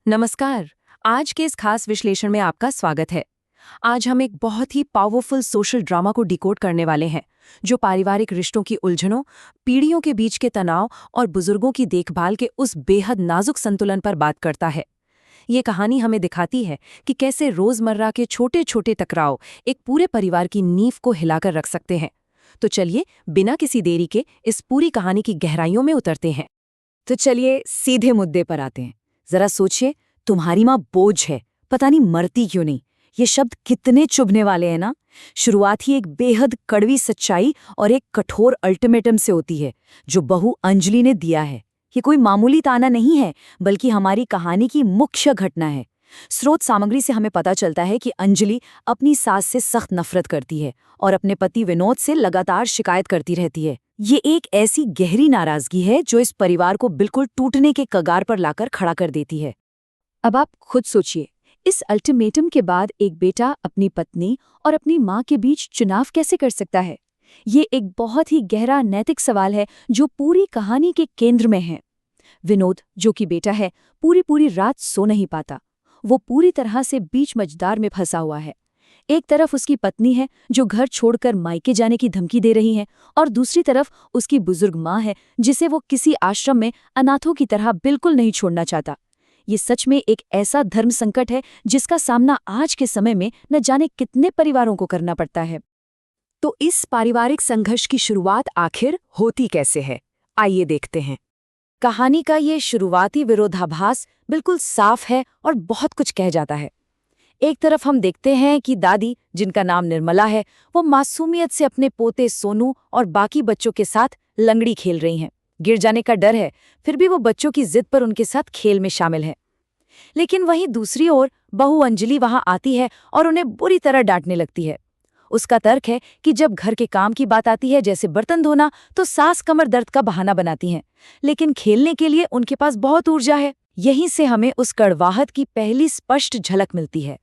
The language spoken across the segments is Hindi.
नमस्कार। आज के इस खास विश्लेषण में आपका स्वागत है। आज हम एक बहुत ही पावरफुल सोशल ड्रामा को डिकोड करने वाले हैं, जो पारिवारिक रिश्तों की उलझनों, पीढ़ियों के बीच के तनाव और बुजुर्गों की देखभाल के उस बेहद नाजुक संतुलन पर बात करता है। ये कहानी हमें दिखाती है कि कैसे रोजमर्रा के छोटे छोटे टकराव एक पूरे परिवार की नींव को हिलाकर रख सकते हैं। तो चलिए, बिना किसी देरी के इस पूरी कहानी की गहराइयों में उतरते हैं। तो चलिए सीधे मुद्दे पर आते हैं। जरा सोचिए, तुम्हारी माँ बोझ है, पता नहीं मरती क्यों नहीं। ये शब्द कितने चुभने वाले हैं ना। शुरुआत ही एक बेहद कड़वी सच्चाई और एक कठोर अल्टीमेटम से होती है, जो बहू अंजलि ने दिया है। ये कोई मामूली ताना नहीं है, बल्कि हमारी कहानी की मुख्य घटना है। स्रोत सामग्री से हमें पता चलता है कि अंजलि अपनी सास से सख्त नफरत करती है और अपने पति विनोद से लगातार शिकायत करती रहती है। ये एक ऐसी गहरी नाराजगी है जो इस परिवार को बिल्कुल टूटने के कगार पर लाकर खड़ा कर देती है। अब आप खुद सोचिए, इस अल्टीमेटम के बाद एक बेटा अपनी पत्नी और अपनी माँ के बीच चुनाव कैसे कर सकता है? ये एक बहुत ही गहरा नैतिक सवाल है जो पूरी कहानी के केंद्र में है। विनोद, जो कि बेटा है, पूरी रात सो नहीं पाता। वो पूरी तरह से बीच मझदार में फंसा हुआ है। एक तरफ उसकी पत्नी है जो घर छोड़कर मायके जाने की धमकी दे रही है, और दूसरी तरफ उसकी बुजुर्ग माँ है जिसे वो किसी आश्रम में अनाथों की तरह बिल्कुल नहीं छोड़ना चाहता। ये सच में एक ऐसा धर्म संकट है जिसका सामना आज के समय में न जाने कितने परिवारों को करना पड़ता है। तो इस पारिवारिक संघर्ष की शुरुआत आखिर होती कैसे है? आइए देखते हैं। कहानी का ये शुरुआती विरोधाभास बिल्कुल साफ है और बहुत कुछ कह जाता है। एक तरफ हम देखते हैं कि दादी, जिनका नाम निर्मला है, वो मासूमियत से अपने पोते सोनू और बाकी बच्चों के साथ लंगड़ी खेल रही हैं। गिर जाने का डर है, फिर भी वो बच्चों की जिद पर उनके साथ खेल में शामिल है। लेकिन वहीं दूसरी ओर बहू अंजलि वहां आती है और उन्हें बुरी तरह डांटने लगती है। उसका तर्क है कि जब घर के काम की बात आती है, जैसे बर्तन धोना, तो सास कमर दर्द का बहाना बनाती हैं, लेकिन खेलने के लिए उनके पास बहुत ऊर्जा है। यहीं से हमें उस कड़वाहट की पहली स्पष्ट झलक मिलती है।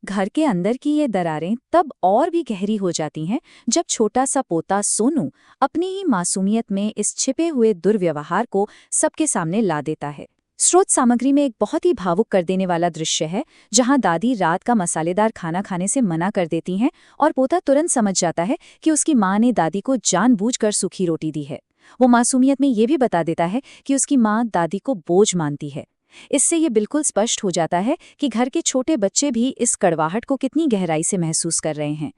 घर के अंदर की ये दरारें तब और भी गहरी हो जाती हैं जब छोटा सा पोता सोनू अपनी ही मासूमियत में इस छिपे हुए दुर्व्यवहार को सबके सामने ला देता है। स्रोत सामग्री में एक बहुत ही भावुक कर देने वाला दृश्य है, जहां दादी रात का मसालेदार खाना खाने से मना कर देती हैं और पोता तुरंत समझ जाता है कि उसकी माँ ने दादी को जानबूझकर सूखी रोटी दी है। वो मासूमियत में ये भी बता देता है कि उसकी माँ दादी को बोझ मानती है। इससे ये बिल्कुल स्पष्ट हो जाता है कि घर के छोटे बच्चे भी इस कड़वाहट को कितनी गहराई से महसूस कर रहे हैं।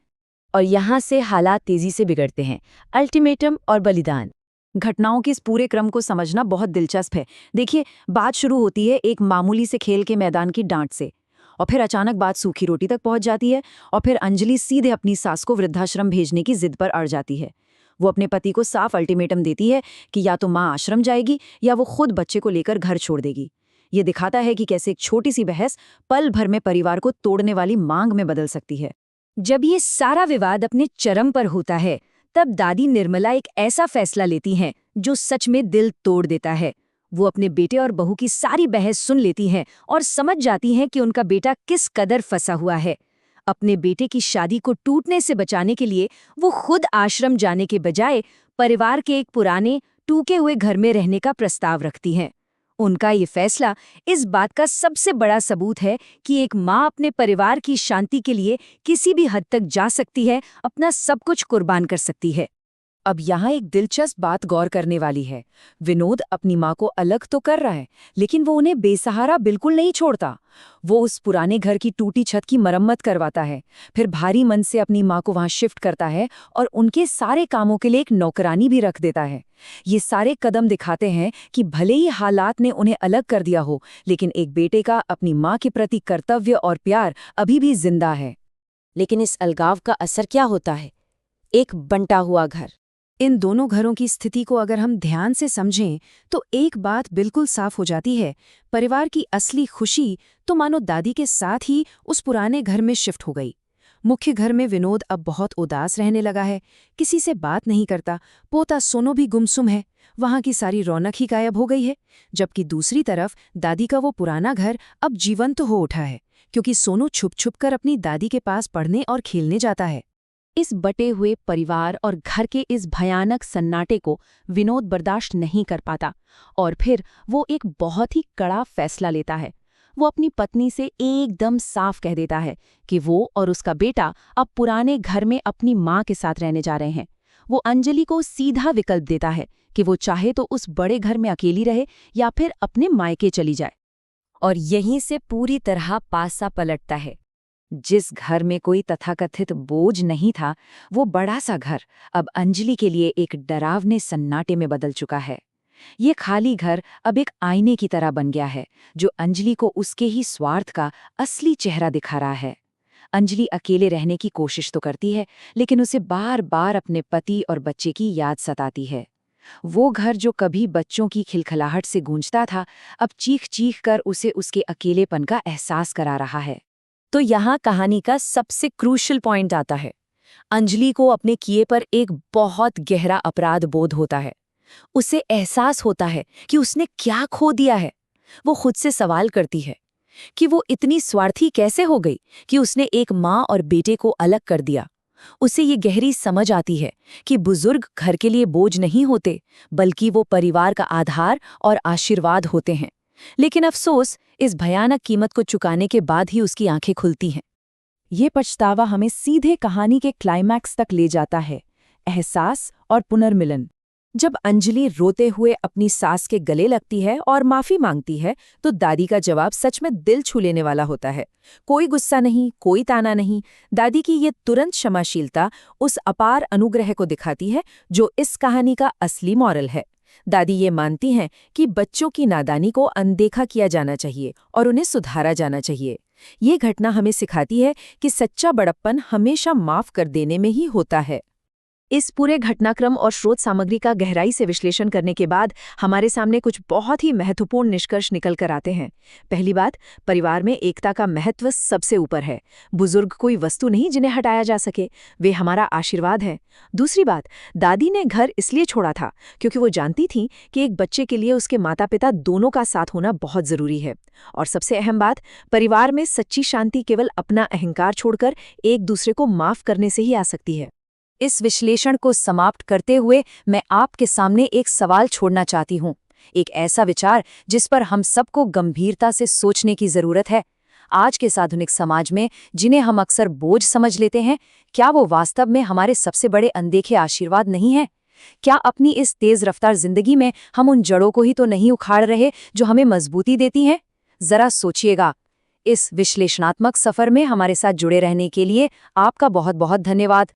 और यहाँ से हालात तेजी से बिगड़ते हैं। अल्टीमेटम और बलिदान। घटनाओं के इस पूरे क्रम को समझना बहुत दिलचस्प है। देखिए, बात शुरू होती है एक मामूली से खेल के मैदान की डांट से, और फिर अचानक बात सूखी रोटी तक पहुंच जाती है, और फिर अंजलि सीधे अपनी सास को वृद्धाश्रम भेजने की जिद पर अड़ जाती है। वो अपने पति को साफ अल्टीमेटम देती है कि या तो माँ आश्रम जाएगी या वो खुद बच्चे को लेकर घर छोड़ देगी। ये दिखाता है कि कैसे एक छोटी सी बहस पल भर में परिवार को तोड़ने वाली मांग में बदल सकती है। जब ये सारा विवाद अपने चरम पर होता है, तब दादी निर्मला एक ऐसा फैसला लेती हैं जो सच में दिल तोड़ देता है। वो अपने बेटे और बहू की सारी बहस सुन लेती हैं और समझ जाती हैं कि उनका बेटा किस कदर फंसा हुआ है। अपने बेटे की शादी को टूटने से बचाने के लिए वो खुद आश्रम जाने के बजाय परिवार के एक पुराने टूटे हुए घर में रहने का प्रस्ताव रखती हैं। उनका ये फैसला इस बात का सबसे बड़ा सबूत है कि एक माँ अपने परिवार की शांति के लिए किसी भी हद तक जा सकती है, अपना सब कुछ कुर्बान कर सकती है। अब यहाँ एक दिलचस्प बात गौर करने वाली है। विनोद अपनी माँ को अलग तो कर रहा है, लेकिन वो उन्हें बेसहारा बिल्कुल नहीं छोड़ता। वो उस पुराने घर की टूटी छत की मरम्मत करवाता है, फिर भारी मन से अपनी माँ को वहाँ शिफ्ट करता है और उनके सारे कामों के लिए एक नौकरानी भी रख देता है। ये सारे कदम दिखाते हैं कि भले ही हालात ने उन्हें अलग कर दिया हो, लेकिन एक बेटे का अपनी माँ के प्रति कर्तव्य और प्यार अभी भी जिंदा है। लेकिन इस अलगाव का असर क्या होता है? एक बंटा हुआ घर। इन दोनों घरों की स्थिति को अगर हम ध्यान से समझें तो एक बात बिल्कुल साफ हो जाती है। परिवार की असली खुशी तो मानो दादी के साथ ही उस पुराने घर में शिफ्ट हो गई। मुख्य घर में विनोद अब बहुत उदास रहने लगा है, किसी से बात नहीं करता। पोता सोनू भी गुमसुम है, वहां की सारी रौनक ही गायब हो गई है। जबकि दूसरी तरफ दादी का वो पुराना घर अब जीवंत हो उठा है, क्योंकि सोनू छुप छुप कर अपनी दादी के पास पढ़ने और खेलने जाता है। इस बटे हुए परिवार और घर के इस भयानक सन्नाटे को विनोद बर्दाश्त नहीं कर पाता, और फिर वो एक बहुत ही कड़ा फैसला लेता है। वो अपनी पत्नी से एकदम साफ कह देता है कि वो और उसका बेटा अब पुराने घर में अपनी माँ के साथ रहने जा रहे हैं। वो अंजलि को सीधा विकल्प देता है कि वो चाहे तो उस बड़े घर में अकेली रहे या फिर अपने मायके चली जाए। और यहीं से पूरी तरह पासा पलटता है। जिस घर में कोई तथाकथित बोझ नहीं था, वो बड़ा सा घर अब अंजलि के लिए एक डरावने सन्नाटे में बदल चुका है। ये खाली घर अब एक आईने की तरह बन गया है, जो अंजलि को उसके ही स्वार्थ का असली चेहरा दिखा रहा है। अंजलि अकेले रहने की कोशिश तो करती है, लेकिन उसे बार बार अपने पति और बच्चे की याद सताती है। वो घर जो कभी बच्चों की खिलखिलाहट से गूंजता था, अब चीख चीख कर उसे उसके अकेलेपन का एहसास करा रहा है। तो यहाँ कहानी का सबसे क्रूशल पॉइंट आता है। अंजलि को अपने किए पर एक बहुत गहरा अपराध बोध होता है। उसे एहसास होता है कि उसने क्या खो दिया है। वो खुद से सवाल करती है कि वो इतनी स्वार्थी कैसे हो गई कि उसने एक माँ और बेटे को अलग कर दिया। उसे ये गहरी समझ आती है कि बुजुर्ग घर के लिए बोझ नहीं होते, बल्कि वो परिवार का आधार और आशीर्वाद होते हैं। लेकिन अफसोस, इस भयानक कीमत को चुकाने के बाद ही उसकी आंखें खुलती हैं। ये पछतावा हमें सीधे कहानी के क्लाइमैक्स तक ले जाता है, एहसास और पुनर्मिलन। जब अंजलि रोते हुए अपनी सास के गले लगती है और माफी मांगती है, तो दादी का जवाब सच में दिल छू लेने वाला होता है। कोई गुस्सा नहीं, कोई ताना नहीं। दादी की ये तुरंत क्षमाशीलता उस अपार अनुग्रह को दिखाती है जो इस कहानी का असली मॉरल है। दादी ये मानती हैं कि बच्चों की नादानी को अनदेखा किया जाना चाहिए और उन्हें सुधारा जाना चाहिए। ये घटना हमें सिखाती है कि सच्चा बड़प्पन हमेशा माफ कर देने में ही होता है। इस पूरे घटनाक्रम और स्रोत सामग्री का गहराई से विश्लेषण करने के बाद हमारे सामने कुछ बहुत ही महत्वपूर्ण निष्कर्ष निकल कर आते हैं। पहली बात, परिवार में एकता का महत्व सबसे ऊपर है। बुजुर्ग कोई वस्तु नहीं जिन्हें हटाया जा सके, वे हमारा आशीर्वाद हैं। दूसरी बात, दादी ने घर इसलिए छोड़ा था क्योंकि वो जानती थी कि एक बच्चे के लिए उसके माता पिता दोनों का साथ होना बहुत जरूरी है। और सबसे अहम बात, परिवार में सच्ची शांति केवल अपना अहंकार छोड़कर एक दूसरे को माफ करने से ही आ सकती है। इस विश्लेषण को समाप्त करते हुए मैं आपके सामने एक सवाल छोड़ना चाहती हूँ, एक ऐसा विचार जिस पर हम सबको गंभीरता से सोचने की जरूरत है। आज के आधुनिक समाज में जिन्हें हम अक्सर बोझ समझ लेते हैं, क्या वो वास्तव में हमारे सबसे बड़े अनदेखे आशीर्वाद नहीं हैं? क्या अपनी इस तेज रफ्तार जिंदगी में हम उन जड़ों को ही तो नहीं उखाड़ रहे जो हमें मजबूती देती हैं? जरा सोचिएगा। इस विश्लेषणात्मक सफर में हमारे साथ जुड़े रहने के लिए आपका बहुत बहुत धन्यवाद।